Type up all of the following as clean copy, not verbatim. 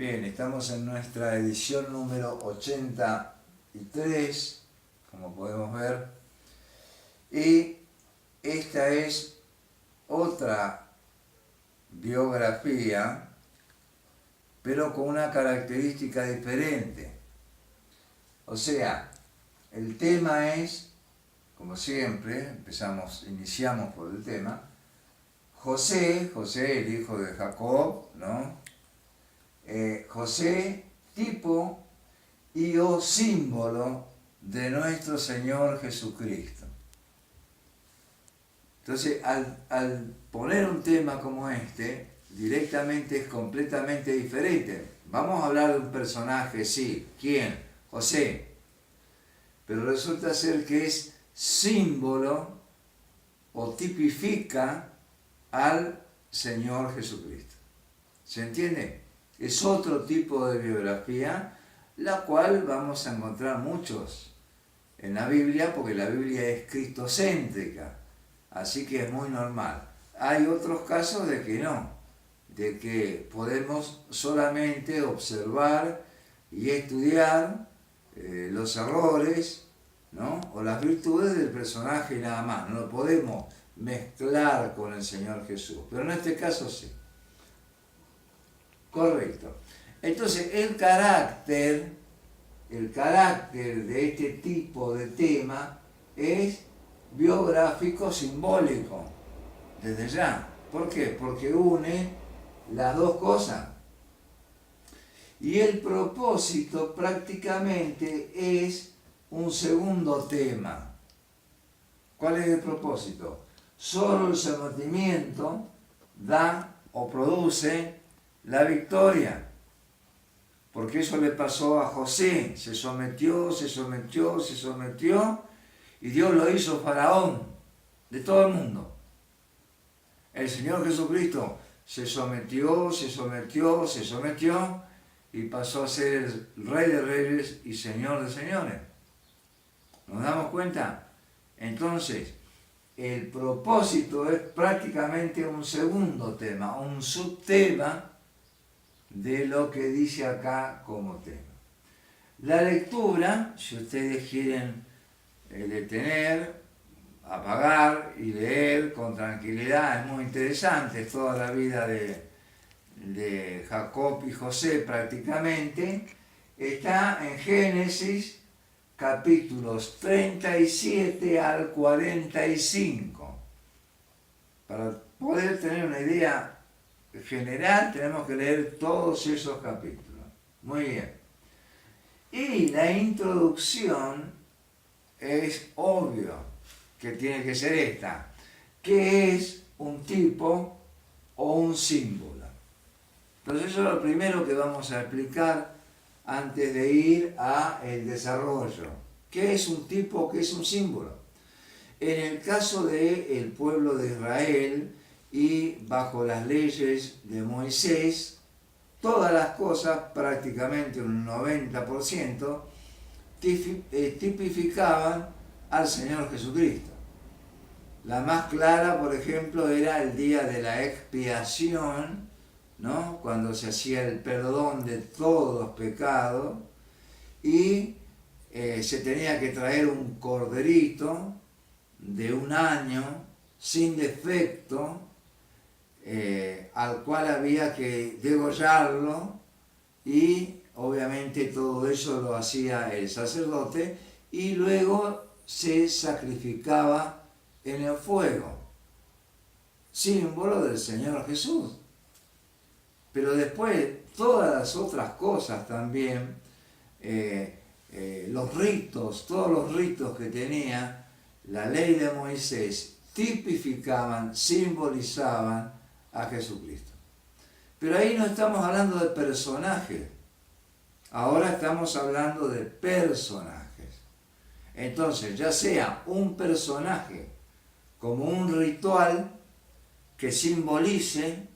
Bien, estamos en nuestra edición número 83, como podemos ver, y esta es otra biografía, pero con una característica diferente. O sea, el tema es, como siempre, iniciamos por el tema, José, el hijo de Jacob, ¿no? José, tipo y o símbolo de nuestro Señor Jesucristo. Entonces, al poner un tema como este, directamente es completamente diferente. Vamos a hablar de un personaje, sí. ¿Quién? José. Pero resulta ser que es símbolo o tipifica al Señor Jesucristo. ¿Se entiende? Es otro tipo de biografía, la cual vamos a encontrar muchos en la Biblia, porque la Biblia es cristocéntrica, así que es muy normal. Hay otros casos de que no, de que podemos solamente observar y estudiar los errores, ¿no? O las virtudes del personaje nada más, no lo podemos mezclar con el Señor Jesús, pero en este caso sí. Correcto. Entonces, el carácter de este tipo de tema es biográfico simbólico, desde ya. ¿Por qué? Porque une las dos cosas. Y el propósito prácticamente es un segundo tema. ¿Cuál es el propósito? Solo el sometimiento da o produce la victoria, porque eso le pasó a José, se sometió, y Dios lo hizo faraón de todo el mundo. El Señor Jesucristo se sometió, y pasó a ser el Rey de Reyes y Señor de Señores. ¿Nos damos cuenta? Entonces, el propósito es prácticamente un segundo tema, un subtema de lo que dice acá como tema. La lectura, si ustedes quieren detener, apagar y leer con tranquilidad, es muy interesante, es toda la vida de Jacob y José prácticamente, está en Génesis capítulos 37 al 45. Para poder tener una idea general tenemos que leer todos esos capítulos. Muy bien. Y la introducción es obvio que tiene que ser esta. ¿Qué es un tipo o un símbolo? Entonces eso es lo primero que vamos a explicar antes de ir al desarrollo. ¿Qué es un tipo? ¿Qué es un símbolo? En el caso del pueblo de Israel, y bajo las leyes de Moisés, todas las cosas, prácticamente un 90%, tipificaban al Señor Jesucristo. La más clara, por ejemplo, era el día de la expiación, ¿no? Cuando se hacía el perdón de todos los pecados, y se tenía que traer un corderito de un año, sin defecto, al cual había que degollarlo, y obviamente todo eso lo hacía el sacerdote, y luego se sacrificaba en el fuego, símbolo del Señor Jesús. Pero después todas las otras cosas también, los ritos, todos los ritos que tenía la ley de Moisés, tipificaban, simbolizaban a Jesucristo. Pero ahí no estamos hablando de personajes, ahora estamos hablando de personajes. Entonces, ya sea un personaje como un ritual que simbolice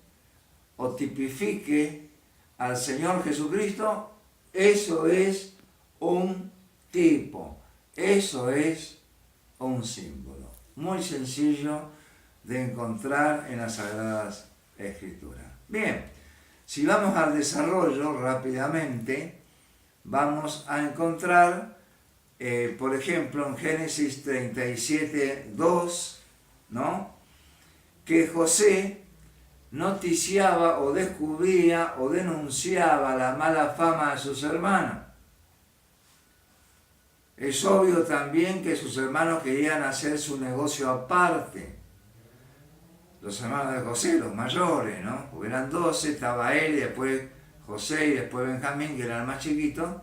o tipifique al Señor Jesucristo, eso es un tipo, eso es un símbolo. Muy sencillo de encontrar en las Sagradas Escrituras. Bien, Si vamos al desarrollo rápidamente, vamos a encontrar, por ejemplo, en Génesis 37, 2, ¿no?, que José noticiaba o descubría o denunciaba la mala fama de sus hermanos. Es obvio también que sus hermanos querían hacer su negocio aparte. Los hermanos de José, los mayores, ¿no? Porque eran 12, estaba él y después José y después Benjamín, que eran el más chiquito.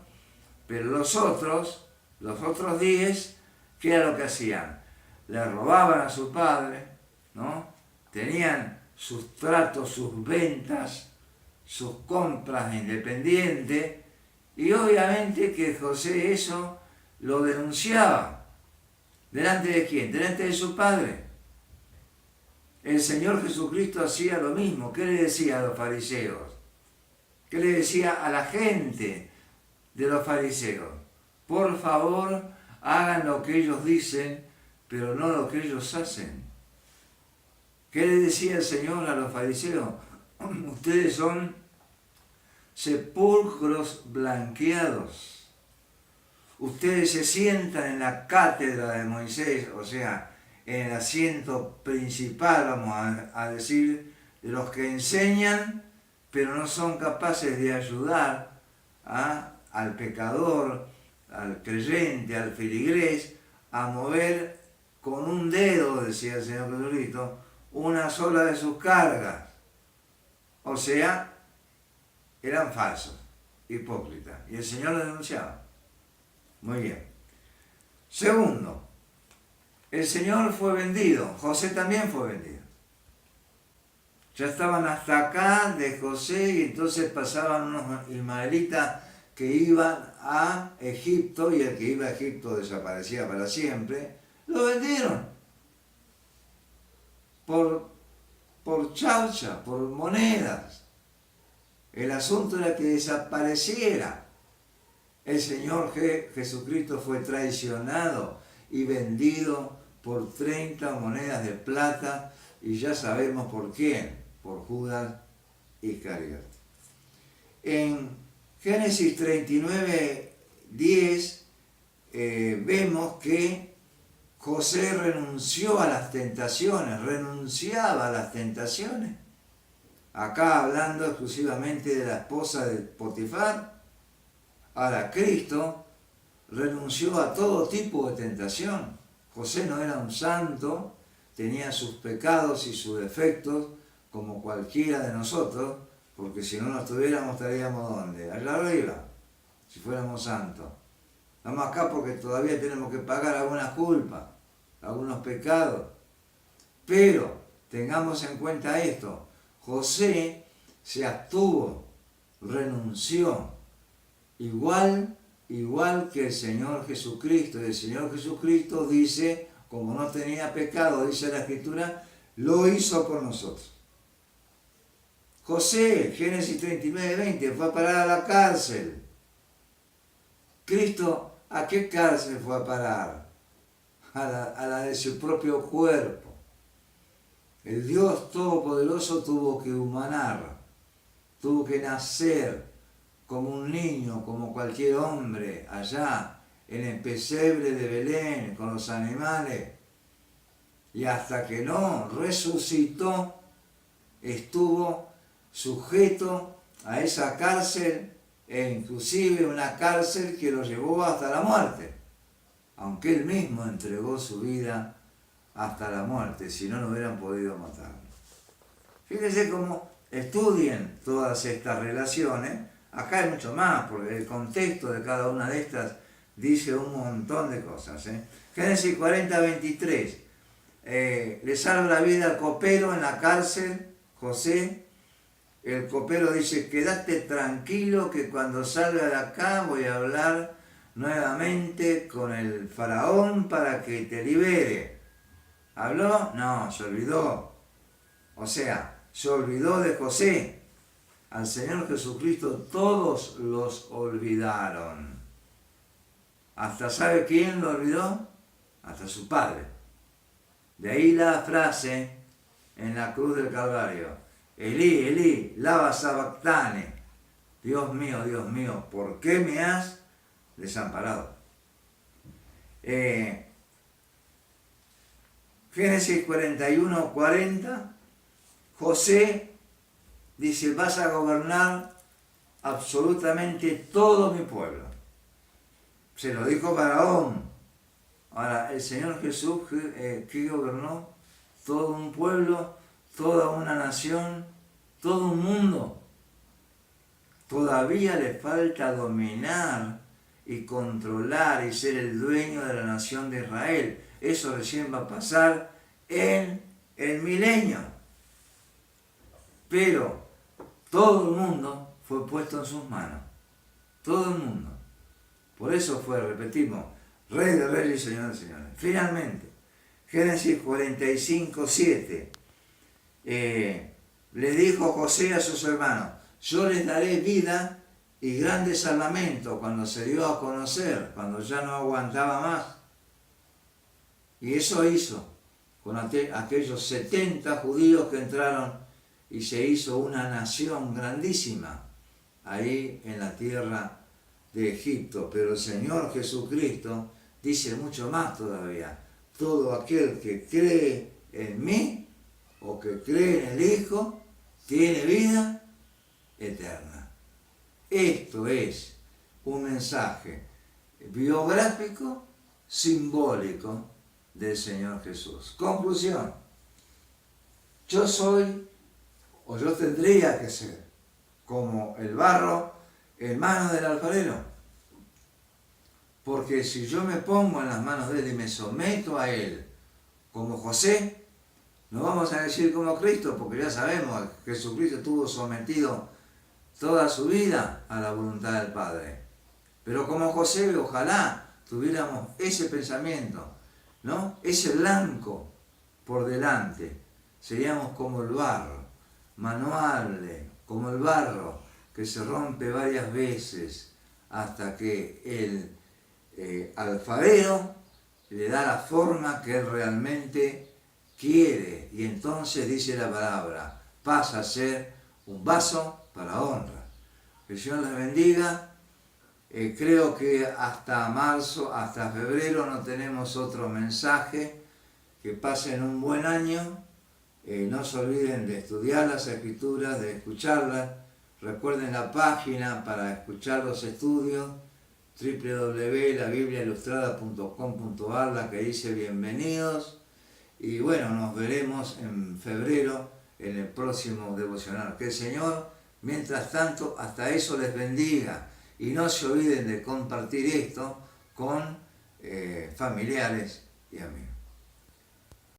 Pero los otros 10, ¿qué era lo que hacían? Le robaban a su padre, ¿no? Tenían sus tratos, sus ventas, sus compras independientes, y obviamente que José eso lo denunciaba. ¿Delante de quién? Delante de su padre. El Señor Jesucristo hacía lo mismo. ¿Qué le decía a los fariseos? ¿Qué le decía a la gente de los fariseos? Por favor, hagan lo que ellos dicen, pero no lo que ellos hacen. ¿Qué le decía el Señor a los fariseos? Ustedes son sepulcros blanqueados. Ustedes se sientan en la cátedra de Moisés, o sea, en el asiento principal, vamos a decir, de los que enseñan, pero no son capaces de ayudar al pecador, al creyente, al filigrés, a mover con un dedo, decía el Señor Jesucristo, una sola de sus cargas. O sea, eran falsos, hipócritas. Y el Señor lo denunciaba. Muy bien. Segundo, el Señor fue vendido. José también fue vendido. Ya estaban hasta acá de José y entonces pasaban unos ismaelitas que iban a Egipto, y el que iba a Egipto desaparecía para siempre. Lo vendieron por chaucha, por monedas. El asunto era que desapareciera. El Señor Jesucristo fue traicionado y vendido por 30 monedas de plata, y ya sabemos por quién, por Judas Iscariote. En Génesis 39, 10 vemos que José renunciaba a las tentaciones. Acá hablando exclusivamente de la esposa de Potifar. Ahora, Cristo renunció a todo tipo de tentación. José no era un santo, tenía sus pecados y sus defectos como cualquiera de nosotros, porque si no los tuviéramos estaríamos ¿dónde? Allá arriba, si fuéramos santos. Estamos acá porque todavía tenemos que pagar algunas culpas, algunos pecados. Pero tengamos en cuenta esto: José se abstuvo, renunció, igual que el Señor Jesucristo. Y el Señor Jesucristo dice, como no tenía pecado, dice la Escritura, lo hizo por nosotros. José, Génesis 39, 20, fue a parar a la cárcel. Cristo, ¿a qué cárcel fue a parar? A la de su propio cuerpo. El Dios Todopoderoso tuvo que humanar, tuvo que nacer como un niño, como cualquier hombre, allá en el pesebre de Belén, con los animales. Y hasta que no resucitó, estuvo sujeto a esa cárcel, e inclusive una cárcel que lo llevó hasta la muerte, aunque él mismo entregó su vida hasta la muerte, si no, no hubieran podido matarlo. Fíjense cómo estudien todas estas relaciones. Acá hay mucho más, porque el contexto de cada una de estas dice un montón de cosas. Génesis 40, 23. Le salva la vida al copero en la cárcel, José. El copero dice, quédate tranquilo que cuando salga de acá voy a hablar nuevamente con el faraón para que te libere. ¿Habló? No, se olvidó. O sea, se olvidó de José. Al Señor Jesucristo todos los olvidaron. ¿Hasta sabe quién lo olvidó? Hasta su Padre. De ahí la frase en la cruz del Calvario: Elí, Elí, lama sabactani. Dios mío, ¿por qué me has desamparado? Génesis 41, 40, José dice, vas a gobernar absolutamente todo mi pueblo. Se lo dijo Faraón. Ahora, el Señor Jesús, ¿qué gobernó? Todo un pueblo, toda una nación, todo un mundo. Todavía le falta dominar y controlar y ser el dueño de la nación de Israel. Eso recién va a pasar en el milenio. Pero todo el mundo fue puesto en sus manos. Todo el mundo. Por eso fue, repetimos, Rey de Reyes y Señor de Señores. Finalmente, Génesis 45, 7. Le dijo José a sus hermanos, yo les daré vida y grande salvamento cuando se dio a conocer, cuando ya no aguantaba más. Y eso hizo con aquellos 70 judíos que entraron y se hizo una nación grandísima ahí en la tierra de Egipto. Pero el Señor Jesucristo dice mucho más todavía. Todo aquel que cree en mí o que cree en el Hijo tiene vida eterna. Esto es un mensaje biográfico, simbólico del Señor Jesús. Conclusión. Yo soy, o yo tendría que ser, como el barro en manos del alfarero. Porque si yo me pongo en las manos de Él y me someto a Él, como José, no vamos a decir como Cristo, porque ya sabemos que Jesucristo estuvo sometido toda su vida a la voluntad del Padre. Pero como José, ojalá tuviéramos ese pensamiento, ¿no? Ese blanco por delante. Seríamos como el barro, manuable, como el barro que se rompe varias veces hasta que el alfarero le da la forma que él realmente quiere. Y entonces dice la palabra, pasa a ser un vaso para honra. Que el Señor les bendiga. Creo que hasta marzo, hasta febrero no tenemos otro mensaje. Que pasen un buen año. No se olviden de estudiar las escrituras, de escucharlas. Recuerden la página para escuchar los estudios, www.labibliailustrada.com.ar, la que dice bienvenidos. Y bueno, nos veremos en febrero en el próximo devocional. Que el Señor, mientras tanto, hasta eso les bendiga. Y no se olviden de compartir esto con familiares y amigos.